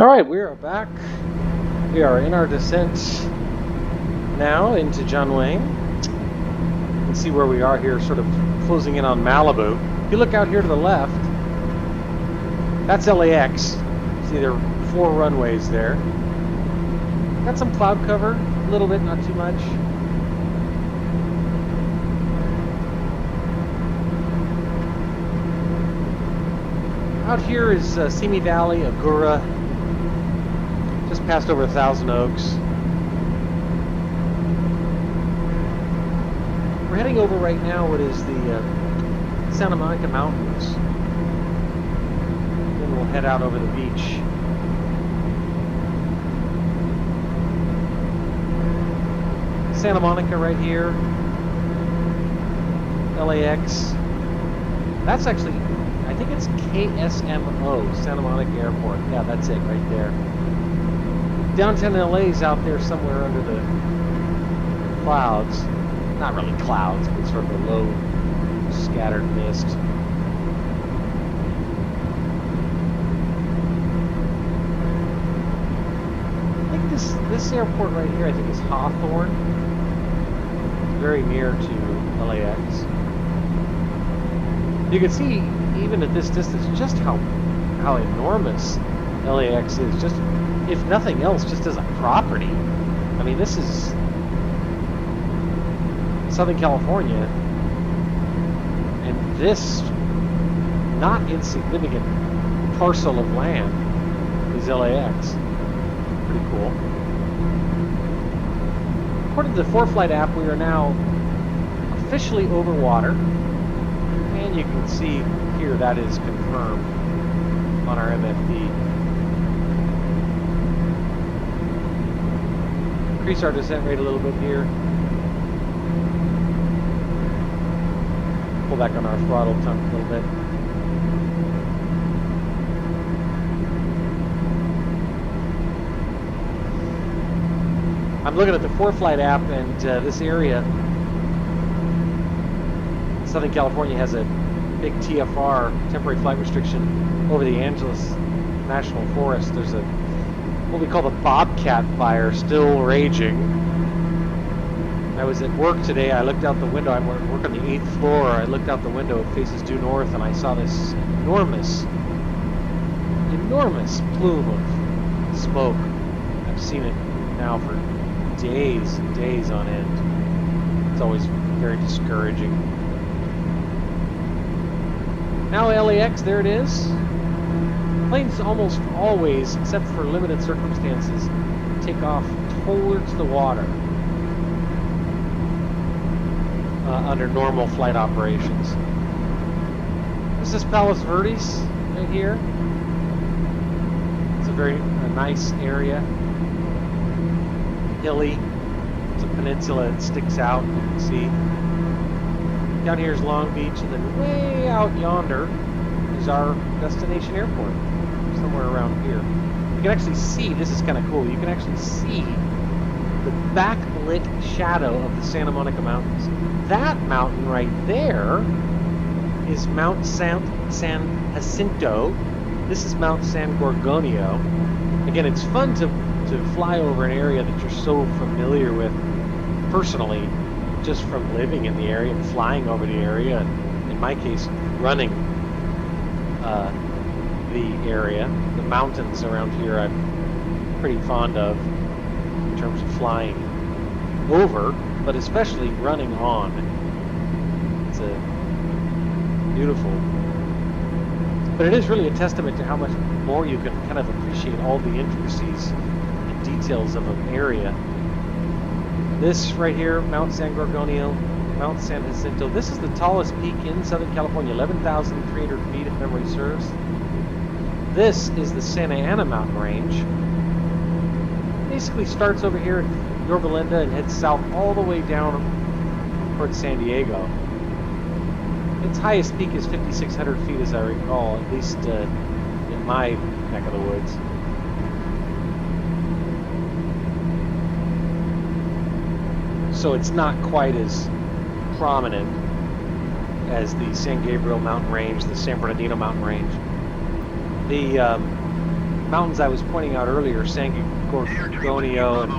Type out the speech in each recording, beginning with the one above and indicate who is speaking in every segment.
Speaker 1: All right, we are back. We are in our descent now into John Wayne. You can see where we are here, sort of closing in on Malibu. If you look out here to the left, that's LAX. See, there are 4 runways there. Got some cloud cover, a little bit, not too much. Out here is Simi Valley, Agoura, just passed over 1,000 Oaks. We're heading over right now what is the Santa Monica Mountains. Then we'll head out over the beach. Santa Monica right here. LAX. That's actually, I think it's KSMO, Santa Monica Airport. Yeah, that's it right there. Downtown LA's out there somewhere under the clouds. Not really clouds, but sort of a low scattered mist. I think this airport right here, I think is Hawthorne. Very near to LAX. You can see, even at this distance, just how enormous LAX is. Just, if nothing else, just as a property. I mean, this is Southern California, and this not insignificant parcel of land is LAX. Pretty cool. According to the ForeFlight app, we are now officially over water, and you can see here that is confirmed on our MFD. Increase our descent rate a little bit here. Pull back on our throttle tongue a little bit. I'm looking at the ForeFlight app, and this area, Southern California, has a big TFR, temporary flight restriction, over the Angeles National Forest. There's a what we call the bobcat fire still raging. I was at work today. I looked out the window. I work on the 8th floor. I looked out the window. It faces due north, and I saw this enormous plume of smoke. I've seen it now for days and days on end. It's always very discouraging. Now LAX, there it is. Planes almost always, except for limited circumstances, take off towards the water under normal flight operations. This is Palos Verdes right here. It's a very nice area. Hilly. It's a peninsula that sticks out, you can see. Down here is Long Beach, and then way out yonder is our destination airport. Somewhere around here. You can actually see, this is kind of cool, you can actually see the backlit shadow of the Santa Monica Mountains. That mountain right there is Mount San Jacinto. This is Mount San Gorgonio. Again, it's fun to fly over an area that you're so familiar with personally, just from living in the area and flying over the area, and in my case, running the area. The mountains around here I'm pretty fond of in terms of flying over, but especially running on. It's a beautiful, but it is really a testament to how much more you can kind of appreciate all the intricacies and details of an area. This right here, Mount San Gorgonio, Mount San Jacinto, this is the tallest peak in Southern California, 11,300 feet if memory serves. This is the Santa Ana mountain range. Basically starts over here at Yorba Linda and heads south all the way down towards San Diego. Its highest peak is 5,600 feet, as I recall, at least in my neck of the woods. So it's not quite as prominent as the San Gabriel mountain range, the San Bernardino mountain range. The mountains I was pointing out earlier, San Gorgonio and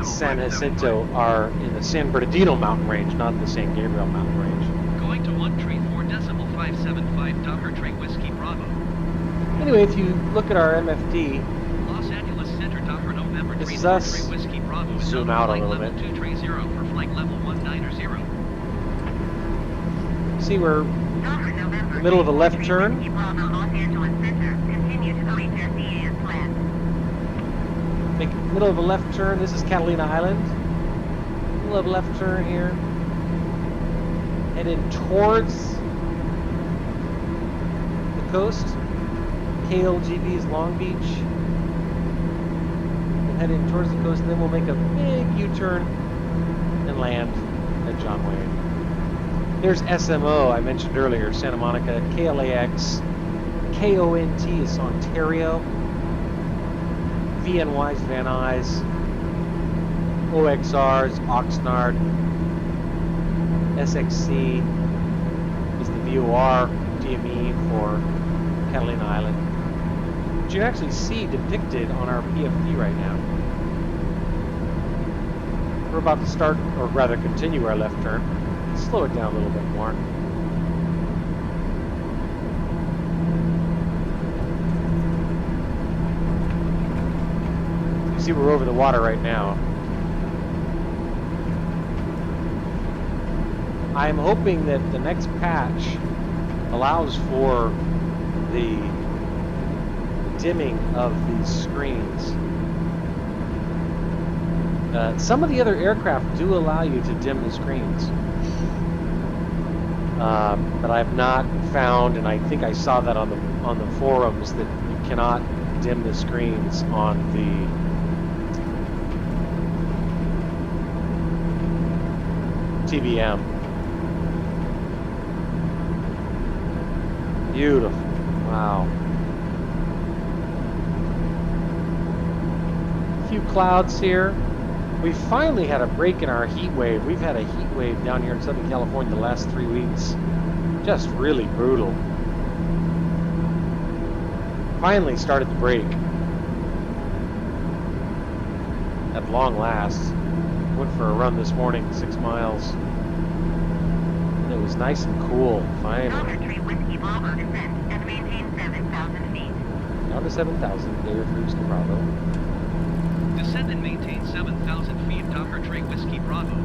Speaker 1: San Jacinto, are in the San Bernardino mountain range, not the San Gabriel mountain range.
Speaker 2: Going to 134.575 Docker Tree Whiskey Bravo.
Speaker 1: Anyway, if you look at our MFD,
Speaker 2: Los Angeles Center Docker November
Speaker 1: this
Speaker 2: 3
Speaker 1: is us.
Speaker 2: Whiskey Bravo.
Speaker 1: Zoom out a little bit.
Speaker 2: 230 for flight level 190.
Speaker 1: See, we're in the middle of a left turn. Make middle of a left turn. This is Catalina Island. Middle of a left turn here. Heading towards the coast. KLGB is Long Beach. We'll head in towards the coast, and then we'll make a big U-turn and land at John Wayne. There's SMO, I mentioned earlier, Santa Monica, KLAX, KONT is Ontario, VNY is Van Nuys, OXR is Oxnard, SXC is the VOR DME for Catalina Island, which you can actually see depicted on our PFD right now. We're about to start, or rather continue our left turn. Slow it down a little bit more. You see we're over the water right now. I'm hoping that the next patch allows for the dimming of these screens. Some of the other aircraft do allow you to dim the screens. But I've not found, and I think I saw that on the forums, that you cannot dim the screens on the TBM. Beautiful. Wow. A few clouds here. We finally had a break in our heat wave. We've had a heat wave down here in Southern California the last 3 weeks. Just really brutal. Finally started to break. At long last. Went for a run this morning, 6 miles. And it was nice and cool, finally. Down to 7,000, Air Cruise to Bravo.
Speaker 2: Descend and maintain 7,000 feet, Docker Tree Whiskey Bravo.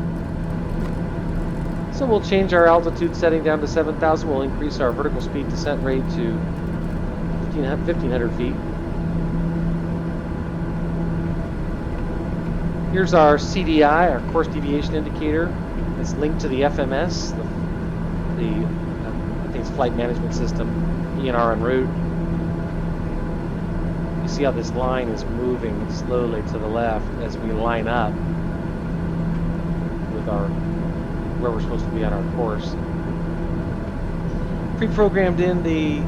Speaker 1: So we'll change our altitude setting down to 7,000. We'll increase our vertical speed descent rate to 1,500 feet. Here's our CDI, our course deviation indicator. It's linked to the FMS, the I think it's flight management system, ENR en route. You see how this line is moving slowly to the left as we line up with where we're supposed to be on our course. Pre-programmed in the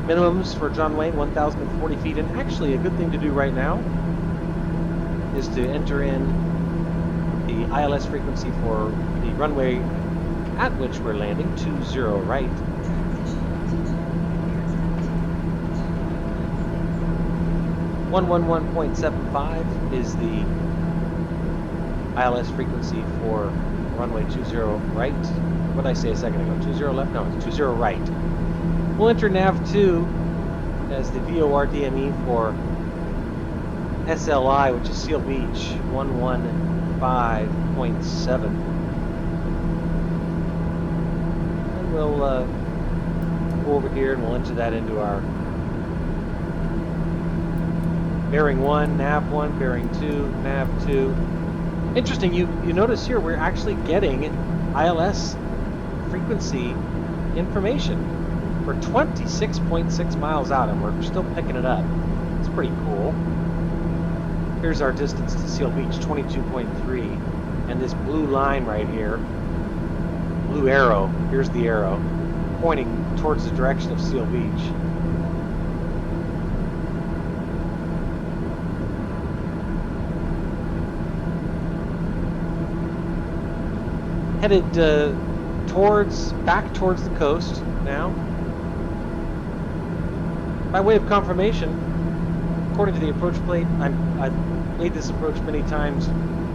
Speaker 1: minimums for John Wayne, 1,040 feet, and actually a good thing to do right now is to enter in the ILS frequency for the runway at which we're landing, 20 right. .75 is the ILS frequency for runway 20 right. What did I say a second ago? 20 left? No, it's 20 right. We'll enter nav2 as the VOR DME for SLI, which is Seal Beach, 115.7. And we'll go over here and we'll enter that into our bearing 1, nav 1, bearing 2, nav 2. Interesting, you notice here we're actually getting ILS frequency information. We're 26.6 miles out and we're still picking it up. It's pretty cool. Here's our distance to Seal Beach, 22.3. And this blue line right here, blue arrow, here's the arrow, pointing towards the direction of Seal Beach. Headed back towards the coast now. By way of confirmation, according to the approach plate, I've made this approach many times,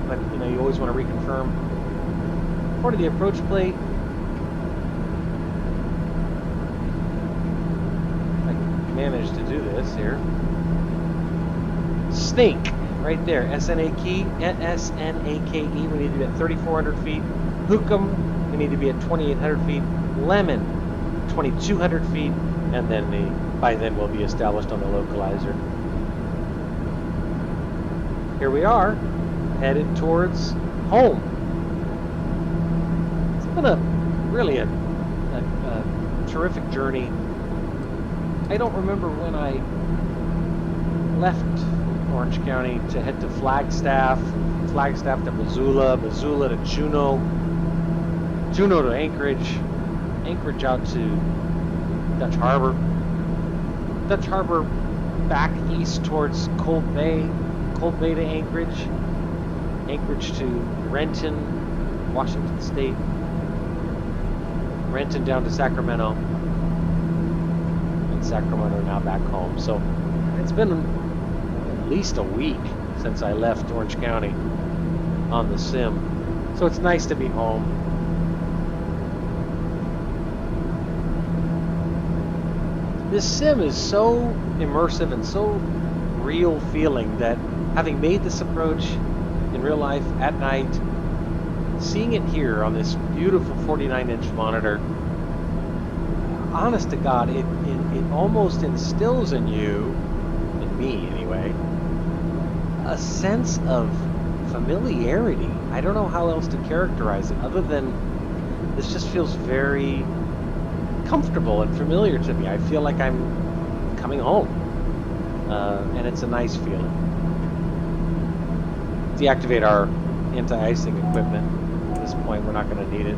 Speaker 1: but you always want to reconfirm. According to the approach plate, I managed to do this here. Snake, right there, S-N-A-K-E, we need to be at 3,400 feet. Hook'em, we need to be at 2,800 feet. Lemon, 2,200 feet, and then by then we'll be established on the localizer. Here we are, headed towards home. It's been really a terrific journey. I don't remember when I left Orange County to head to Flagstaff to Missoula, Missoula to Juneau, Juneau to Anchorage, Anchorage out to Dutch Harbor, Dutch Harbor back east towards Cold Bay, Cold Bay to Anchorage, Anchorage to Renton, Washington State, Renton down to Sacramento, and Sacramento now back home. So it's been at least a week since I left Orange County on the sim. So it's nice to be home. This sim is so immersive and so real feeling that having made this approach in real life at night, seeing it here on this beautiful 49-inch monitor, honest to God, it almost instills in you, in me anyway, a sense of familiarity. I don't know how else to characterize it other than this just feels very comfortable and familiar to me. I feel like I'm coming home, and it's a nice feeling. Deactivate our anti-icing equipment. At this point, we're not going to need it.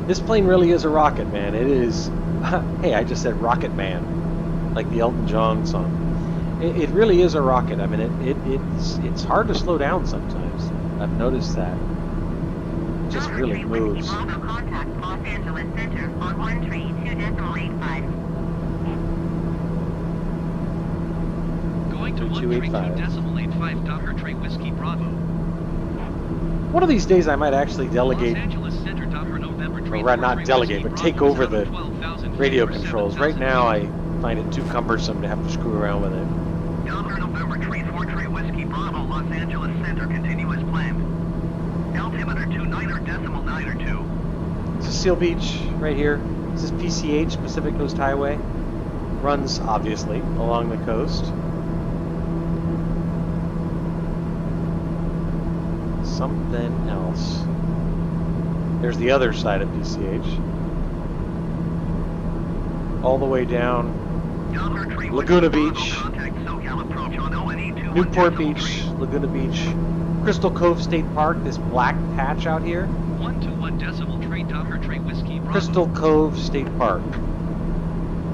Speaker 1: This plane really is a rocket, man. It is. Hey, I just said Rocket Man, like the Elton John song. It really is a rocket. I mean, it's hard to slow down sometimes. I've noticed that. It just really moves.
Speaker 3: Contact Los Angeles Center on 132.85.
Speaker 2: Going to 132.85 Docker Trey Whiskey Bravo.
Speaker 1: One of these days I might actually delegate,
Speaker 2: Los Angeles Center, Docker November
Speaker 1: or not delegate, but take over the radio controls. Right now I find it too cumbersome to have to screw around with it.
Speaker 2: Docker November 34 Whiskey Bravo, Los Angeles Center, continue as planned. Altimeter 29.9
Speaker 1: This is Seal Beach right here. This is PCH, Pacific Coast Highway. Runs, obviously, along the coast. Something else. There's the other side of PCH. All the way down Laguna Beach, Newport Beach, Laguna Beach, Crystal Cove State Park, this black patch out here.
Speaker 2: 121.3 Docker Trey Whiskey Bravo.
Speaker 1: Crystal Cove State Park.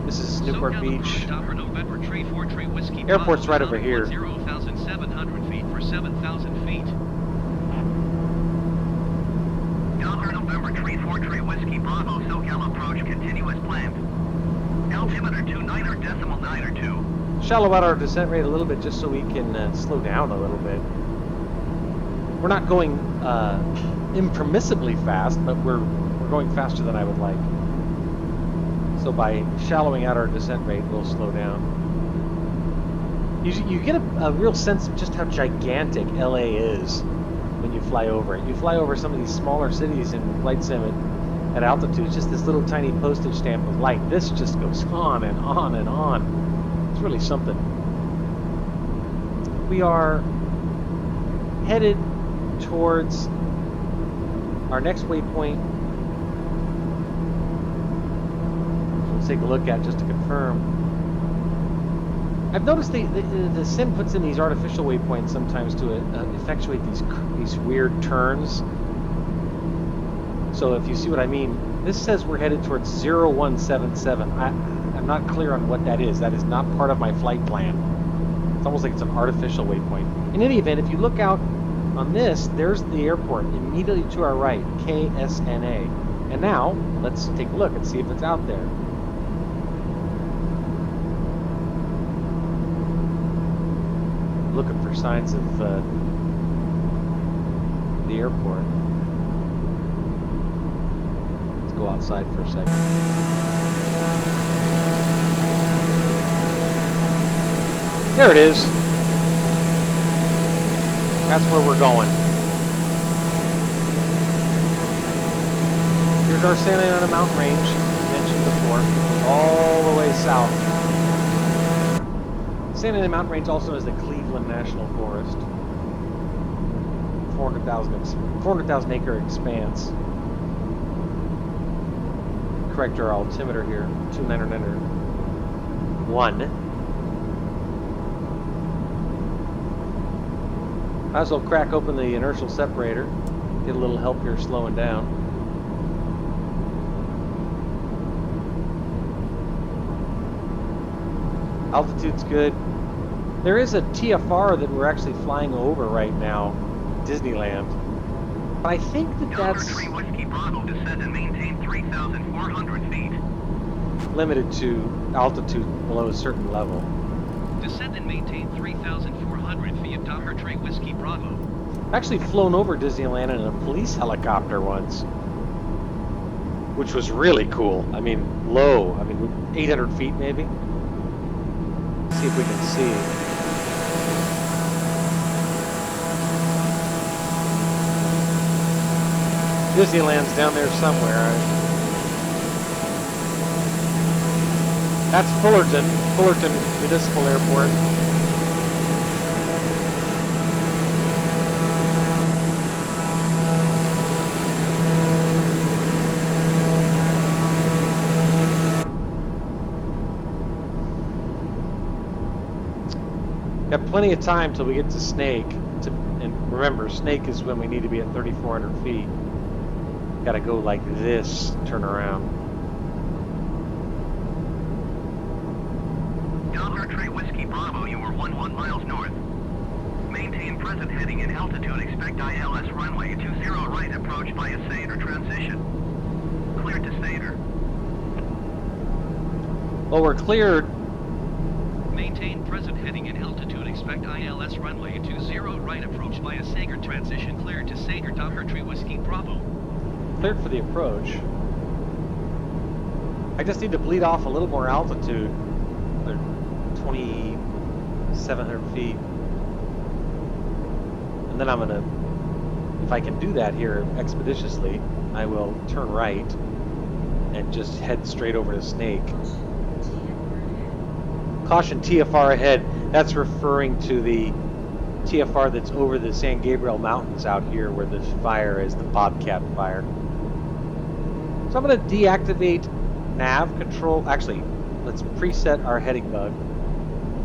Speaker 1: This is Newport
Speaker 2: SoCal
Speaker 1: Beach.
Speaker 2: Docker November 34 Whiskey
Speaker 1: Airport's right
Speaker 2: Bravo,
Speaker 1: over here.
Speaker 2: 0,700 feet for 7,000 feet. Docker November 34 Whiskey Bravo, SoCal approach, continue as planned. Altimeter 29.9.
Speaker 1: Shallow out our descent rate a little bit just so we can slow down a little bit. We're not going impermissibly fast, but we're going faster than I would like. So by shallowing out our descent rate, we'll slow down. You get a real sense of just how gigantic LA is when you fly over it. You fly over some of these smaller cities in Flight Sim at altitude, just this little tiny postage stamp of light. This just goes on and on and on. It's really something. We are headed towards our next waypoint. We'll take a look at just to confirm. I've noticed the sim puts in these artificial waypoints sometimes to effectuate these weird turns. So if you see what I mean, this says we're headed towards 0177. I'm not clear on what that is. That is not part of my flight plan. It's almost like it's an artificial waypoint. In any event, if you look out on this, there's the airport immediately to our right, KSNA. And now, let's take a look and see if it's out there. Looking for signs of the airport. Let's go outside for a second. There it is. That's where we're going. Here's our Santa Ana mountain range, mentioned before, all the way south. Santa Ana mountain range, also known as the Cleveland National Forest. 400,000 acre expanse. Correct our altimeter here, 2991. Might as well crack open the inertial separator, get a little help here slowing down. Altitude's good. There is a TFR that we're actually flying over right now, Disneyland. But I think that's
Speaker 2: Whiskey Bravo, descend and maintain 3,400 feet.
Speaker 1: limited to altitude below a certain level.
Speaker 4: Descend and maintain 3,400 feet. Tree Whiskey Bravo.
Speaker 1: I've actually flown over Disneyland in a police helicopter once, which was really cool. I mean, low. I mean, 800 feet maybe. See if we can see. Disneyland's down there somewhere. That's Fullerton Municipal Airport. Got plenty of time till we get to Snake. And remember, Snake is when we need to be at 3,400 feet. Got to go like this, turn around.
Speaker 2: Tree Whiskey Bravo, you are 11 miles north. Maintain present heading and altitude. Expect ILS runway 20 right approach via Seder transition. Cleared to Seder.
Speaker 1: Well, we're cleared.
Speaker 4: Maintain present heading and altitude. Expect ILS runway 20 right approach via Sager transition. Cleared to Sager. Tree Whiskey Bravo.
Speaker 1: Cleared for the approach. I just need to bleed off a little more altitude. 2,700 feet. And then I'm gonna, if I can do that here expeditiously, I will turn right and just head straight over to Snake. Caution TFR ahead. That's referring to the TFR that's over the San Gabriel Mountains out here where the fire is, the Bobcat fire. So I'm going to deactivate nav control. Actually, let's preset our heading bug.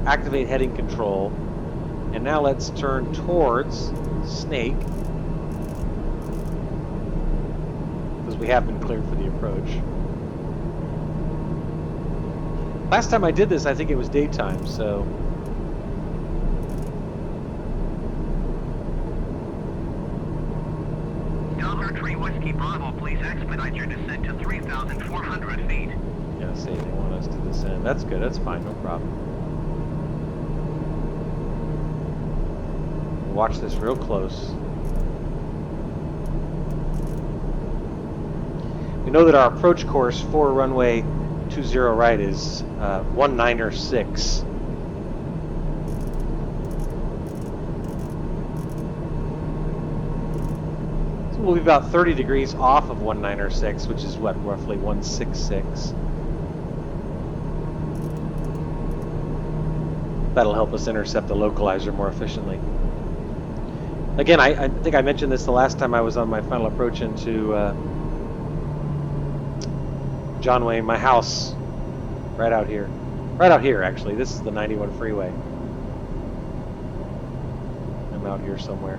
Speaker 1: Activate heading control. And now let's turn towards Snake. Because we have been cleared for the approach. Last time I did this, I think it was daytime, so...
Speaker 2: Tree Whiskey Bravo, please expedite your descent to 3,400 feet.
Speaker 1: Yeah, say they want us to descend. That's good, that's fine, no problem. Watch this real close. We know that our approach course for runway 20 right is 196. So we'll be about 30 degrees off of 196, which is what, roughly 166. That'll help us intercept the localizer more efficiently. Again, I think I mentioned this the last time I was on my final approach into John Wayne, my house, right out here. Right out here, actually. This is the 91 freeway. I'm out here somewhere.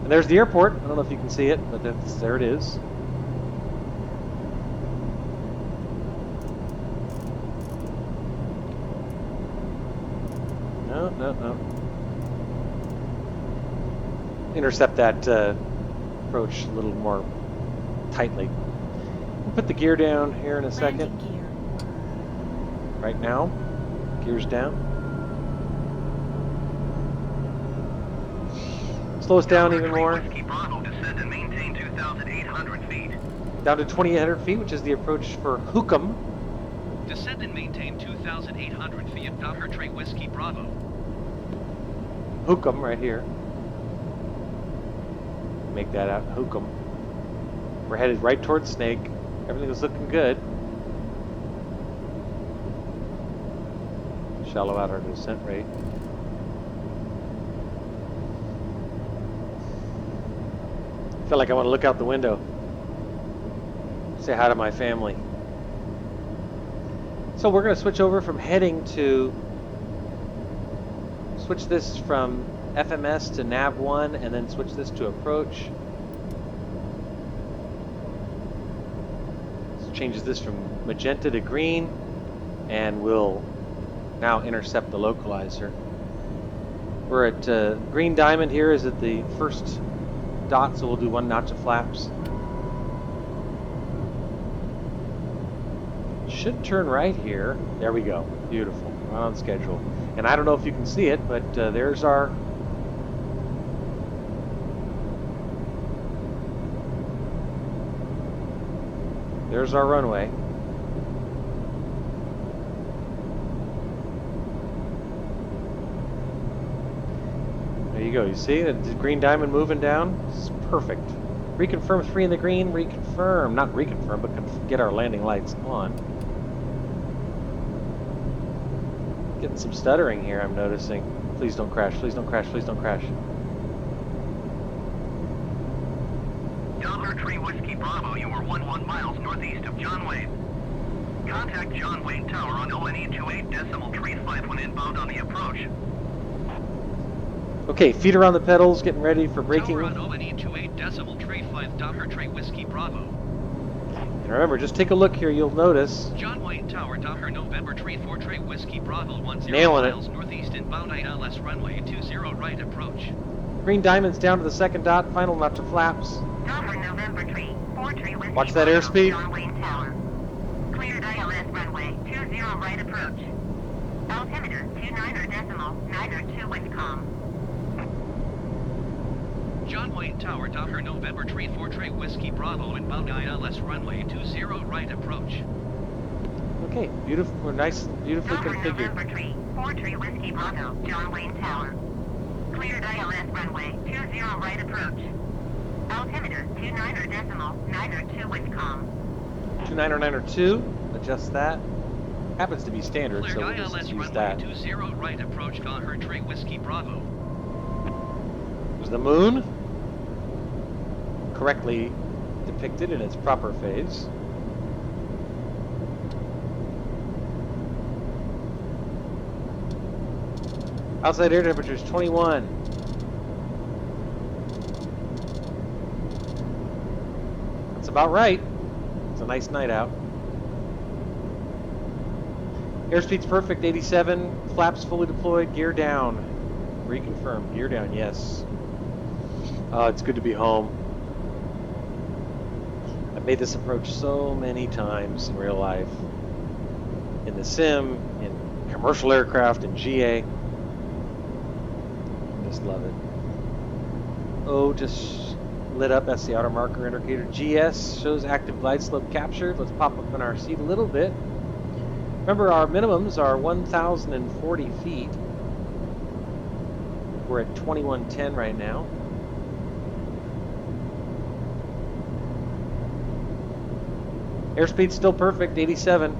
Speaker 1: And there's the airport. I don't know if you can see it, but there it is. No. Intercept that approach a little more tightly. We'll put the gear down here in a second.
Speaker 5: Landing gear.
Speaker 1: Right now, gears down. Slow us down even more.
Speaker 2: Whiskey Bravo, descend and maintain 2,800 feet.
Speaker 1: Down to 2,800 feet, which is the approach for Hookham.
Speaker 4: Descend and maintain 2,800 feet at Docker Tree Whiskey Bravo.
Speaker 1: Hookham right here. Make that out, Hookham. We're headed right towards Snake. Everything is looking good. Shallow out our descent rate. I feel like I want to look out the window. Say hi to my family. So we're going to switch over from heading to switch this from FMS to nav1 and then switch this to approach. So changes this from magenta to green and we'll now intercept the localizer. We're at green diamond here is at the first dot, so we'll do 1 notch of flaps. Should turn right here. There we go. Beautiful. Right on schedule. And I don't know if you can see it, but there's our runway. There you go. You see the green diamond moving down? It's perfect. Reconfirm 3 in the green. Reconfirm. Not reconfirm, but get our landing lights on. Getting some stuttering here, I'm noticing. Please don't crash. Please don't crash. Please don't crash.
Speaker 2: Docker Tree Whiskey Bravo, you are 11 miles northeast of John Wayne. Contact John Wayne Tower on ONE28.35 when inbound on the approach.
Speaker 1: Okay, feet around the pedals, getting ready for braking.
Speaker 4: Tower on ONE28.35 Docker Tree Whiskey Bravo.
Speaker 1: And remember, just take a look here, you'll notice.
Speaker 4: John Wayne Tower, Docker November Tree 4 Tree Whiskey Bravo 10
Speaker 1: Nailing it.
Speaker 4: miles northeast inbound ILS runway 20 right approach.
Speaker 1: Green diamond's down to the second dot, final notch of flaps.
Speaker 3: Docker November Tree, 4 Tree Whiskey
Speaker 1: Watch that
Speaker 3: Bravo,
Speaker 1: airspeed.
Speaker 3: John Wayne Tower. Cleared ILS runway 20 right approach. Altimeter 29.902 with com.
Speaker 4: John Wayne Tower, Docker November Tree 4 Tree Whiskey Bravo inbound ILS runway 20 right approach.
Speaker 1: Okay, beautiful, we're nice, beautifully
Speaker 3: Docker
Speaker 1: configured.
Speaker 3: November Tree, 4 Tree Whiskey Bravo, John Wayne Tower. Cleared ILS runway 20 right approach. Altimeter 29.902 with com.
Speaker 1: 29092, adjust that. Happens to be standard,
Speaker 4: Cleared
Speaker 1: so we'll
Speaker 4: ILS
Speaker 1: just use
Speaker 4: runway
Speaker 1: that.
Speaker 4: 20 right approach Docker Tree Whiskey Bravo.
Speaker 1: There's the moon, correctly depicted in its proper phase. Outside air temperature is 21. That's about right. It's a nice night out. Airspeed's perfect, 87. Flaps fully deployed, gear down. Reconfirm, gear down, yes. It's good to be home. I've made this approach so many times in real life. In the sim, in commercial aircraft, in GA. Just love it. O just lit up, that's the outer marker indicator. GS shows active glide slope captured. Let's pop up in our seat a little bit. Remember, our minimums are 1,040 feet. We're at 2110 right now. Airspeed's still perfect, 87.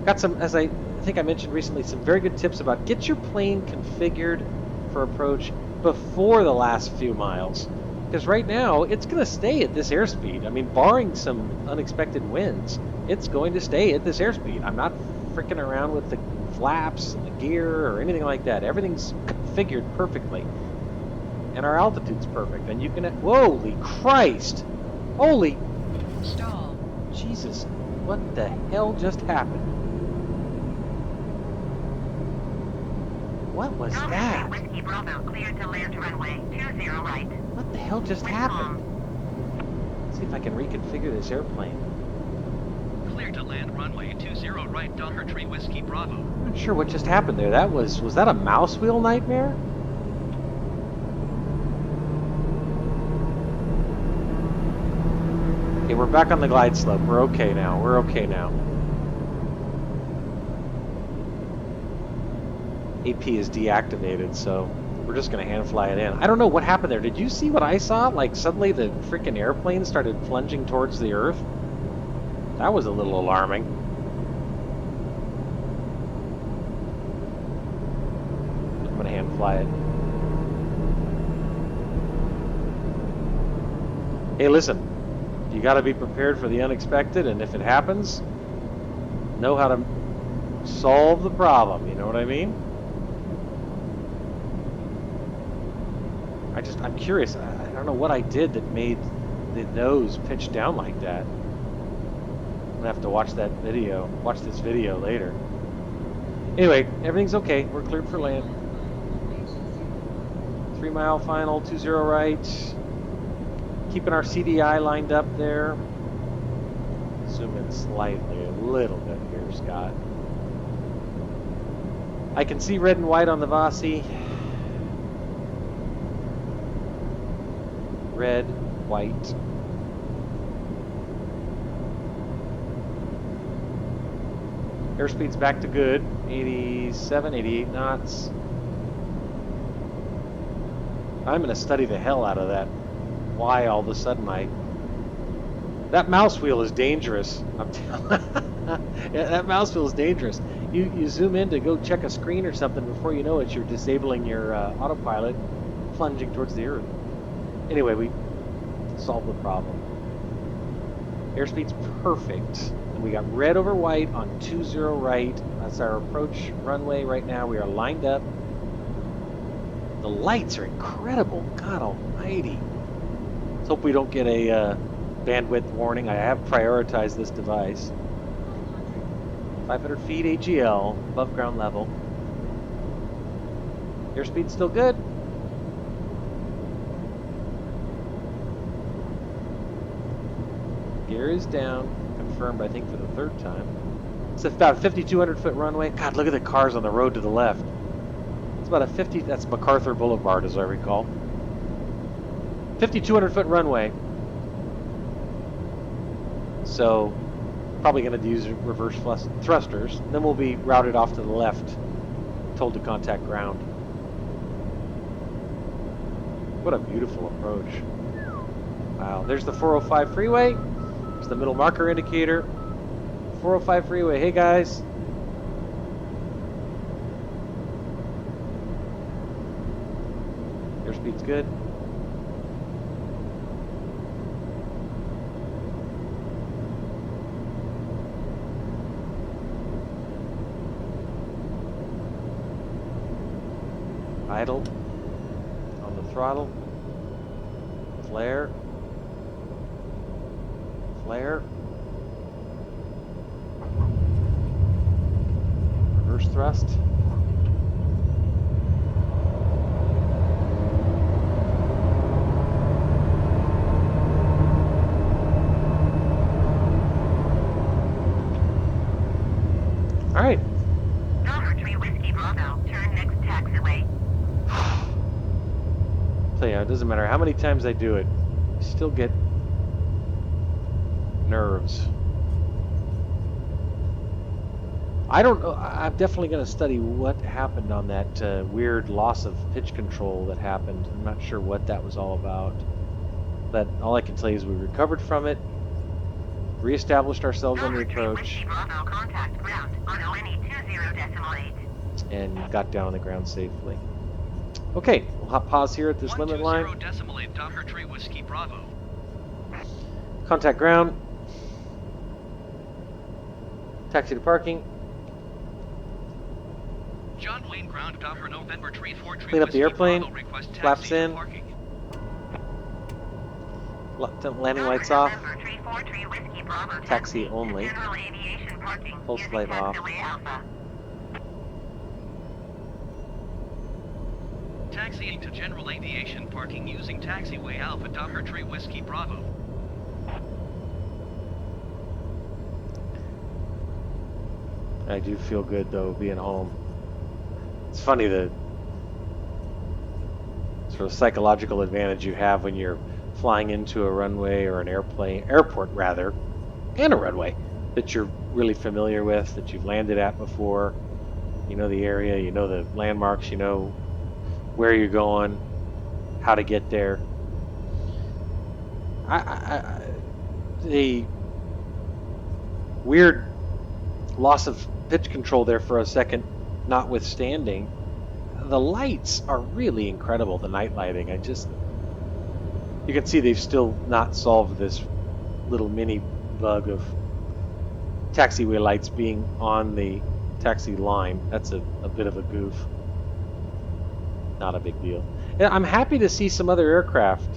Speaker 1: Got some, as I think I mentioned recently, some very good tips about get your plane configured for approach before the last few miles. Because right now, it's going to stay at this airspeed. I mean, barring some unexpected winds, it's going to stay at this airspeed. I'm not freaking around with the flaps and the gear or anything like that. Everything's configured perfectly. And our altitude's perfect. And you can, holy Christ! Holy
Speaker 5: Stall.
Speaker 1: Jesus, what the hell just happened? What was
Speaker 3: Docker
Speaker 1: that?
Speaker 3: Tree Whiskey Bravo, cleared to land runway 20 right.
Speaker 1: What the hell just
Speaker 3: With
Speaker 1: happened?
Speaker 3: com.
Speaker 1: Let's see if I can reconfigure this airplane.
Speaker 4: Clear to land runway 20 right, Docker Tree Whiskey Bravo.
Speaker 1: I'm not sure what just happened there. Was that a mouse wheel nightmare? Okay, we're back on the glide slope. We're okay now. We're okay now. AP is deactivated, so we're just going to hand fly it in. I don't know what happened there. Did you see what I saw? Like suddenly the freaking airplane started plunging towards the Earth. That was a little alarming. I'm going to hand fly it. Hey, listen. You got to be prepared for the unexpected, and if it happens, know how to solve the problem. You know what I mean? I'm curious. I don't know what I did that made the nose pitch down like that. I'm gonna have to watch that video. Watch this video later. Anyway, everything's okay. We're cleared for land. 3 mile final, 20 right. Keeping our CDI lined up there. Zoom in slightly, a little bit here, Scott. I can see red and white on the Vasi. Red, white. Airspeed's back to good. 87, 88 knots. I'm going to study the hell out of that. Why all of a sudden that mouse wheel is dangerous. I'm telling yeah, that mouse wheel is dangerous. You zoom in to go check a screen or something, before you know it, you're disabling your autopilot, plunging towards the Earth. Anyway, we solved the problem. Airspeed's perfect. And we got red over white on 20 right. That's our approach runway right now. We are lined up. The lights are incredible. God almighty. Let's hope we don't get a bandwidth warning. I have prioritized this device. 500 feet AGL, above ground level. Airspeed's still good. Gear is down, confirmed I think for the 3rd time. It's about a 5,200 foot runway. God, look at the cars on the road to the left. It's about a 50, that's MacArthur Boulevard as I recall. 5,200 foot runway. So, probably going to use reverse thrusters. Then we'll be routed off to the left, told to contact ground. What a beautiful approach. Wow, there's the 405 freeway. There's the middle marker indicator. 405 freeway, hey guys. Airspeed's good. Idle. On the throttle. Flare. Flare. Reverse thrust. All right.
Speaker 3: Docker Tree Whiskey Bravo, turn next taxiway.
Speaker 1: So yeah, it doesn't matter how many times I do it, I still get nerves. I don't know. I'm definitely going to study what happened on that weird loss of pitch control that happened. I'm not sure what that was all about. But all I can tell you is we recovered from it, reestablished ourselves on the approach,
Speaker 3: Contact ground on ONE 20.8.
Speaker 1: and got down on the ground safely. Okay, we'll hop pause here at this limit line.
Speaker 4: 120.8 Docker Tree Whiskey Bravo.
Speaker 1: Contact ground. Taxi to parking.
Speaker 4: John Wayne ground Docker November Tree 4 Tree
Speaker 1: Clean up the
Speaker 4: Whiskey
Speaker 1: airplane.
Speaker 4: Bravo, request taxi
Speaker 1: Flaps
Speaker 4: to
Speaker 1: in.
Speaker 4: parking.
Speaker 1: Landing lights off.
Speaker 3: November Tree 4 Tree Whiskey Bravo,
Speaker 1: Taxi only.
Speaker 3: General aviation parking.
Speaker 1: Full
Speaker 3: using
Speaker 1: flight off.
Speaker 3: taxiway Alpha.
Speaker 4: Taxiing to general aviation parking using taxiway Alpha Docker Tree Whiskey Bravo.
Speaker 1: I do feel good though being home. It's funny the sort of psychological advantage you have when you're flying into a runway or an airport rather, and a runway that you're really familiar with, that you've landed at before. You know the area, you know the landmarks, you know where you're going, how to get there. The weird loss of pitch control there for a second, notwithstanding, the lights are really incredible. The night lighting, you can see they've still not solved this little mini bug of taxiway lights being on the taxi line. That's a bit of a goof. Not a big deal. And I'm happy to see some other aircraft.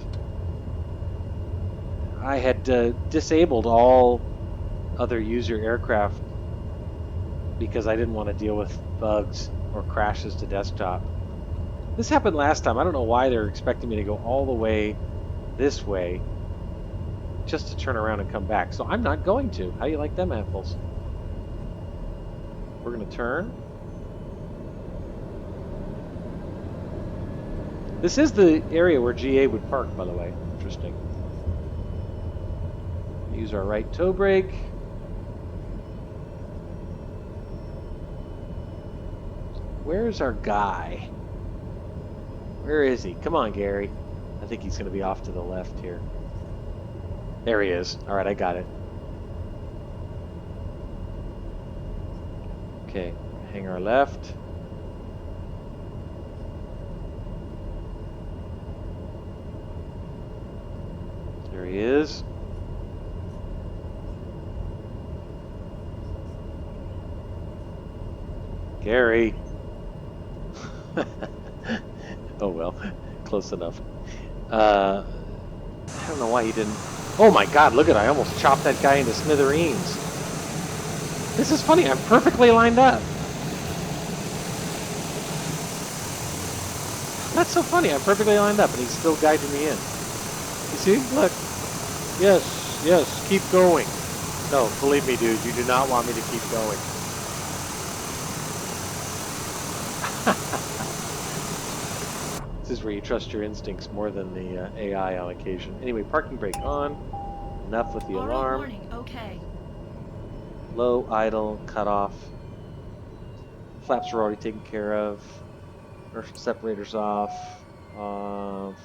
Speaker 1: I had disabled all other user aircraft because I didn't want to deal with bugs or crashes to desktop. This happened last time. I don't know why they're expecting me to go all the way this way just to turn around and come back. So I'm not going to. How do you like them apples? We're going to turn. This is the area where GA would park, by the way. Interesting. Use our right toe brake. Where's our guy? Where is he? Come on, Gary. I think he's going to be off to the left here. There he is. All right, I got it. Okay, hang our left. There he is. Gary. Oh well, close enough. I don't know why he didn't. Oh my God! Look at I almost chopped that guy into smithereens. This is funny. I'm perfectly lined up. That's so funny. I'm perfectly lined up, and he's still guiding me in. You see? Look. Yes, yes. Keep going. No, believe me, dude. You do not want me to keep going. This is where you trust your instincts more than the AI on occasion. Anyway, parking brake on. Enough with the alarm.
Speaker 5: Warning. Okay.
Speaker 1: Low, idle, cut off. Flaps are already taken care of. Inertial separators off. All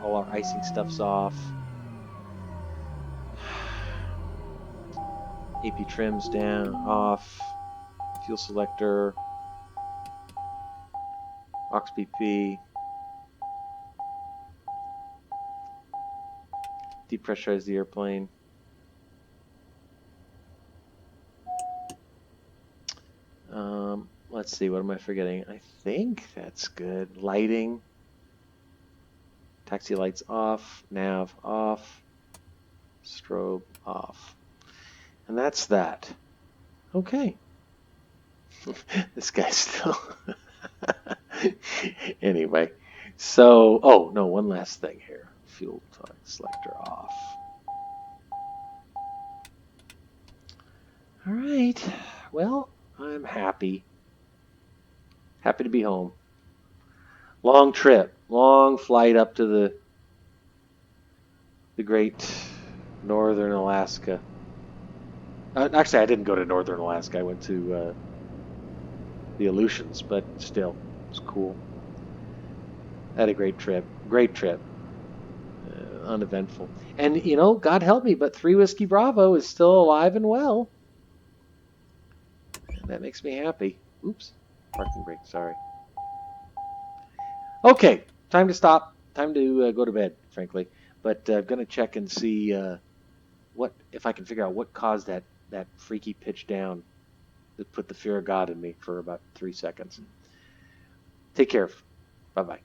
Speaker 1: our icing stuff's off. AP trims down, off. Fuel selector. Aux BP. Depressurize the airplane. Let's see, what am I forgetting? I think that's good. Lighting. Taxi lights off. Nav off. Strobe off. And that's that. Okay. This guy's still... Anyway. So, oh, no, one last thing here. Fuel selector off. All right. Well, I'm happy. Happy to be home. Long trip. Long flight up to the great northern Alaska. Actually, I didn't go to northern Alaska. I went to the Aleutians, but still, it's cool. Had a great trip. Great trip. Uneventful. And, you know, God help me, but 3 Whiskey Bravo is still alive and well. And that makes me happy. Oops. Parking brake, sorry. Okay, time to stop. Time to go to bed, frankly. But I'm going to check and see if I can figure out what caused that freaky pitch down that put the fear of God in me for about 3 seconds. Take care. Bye-bye.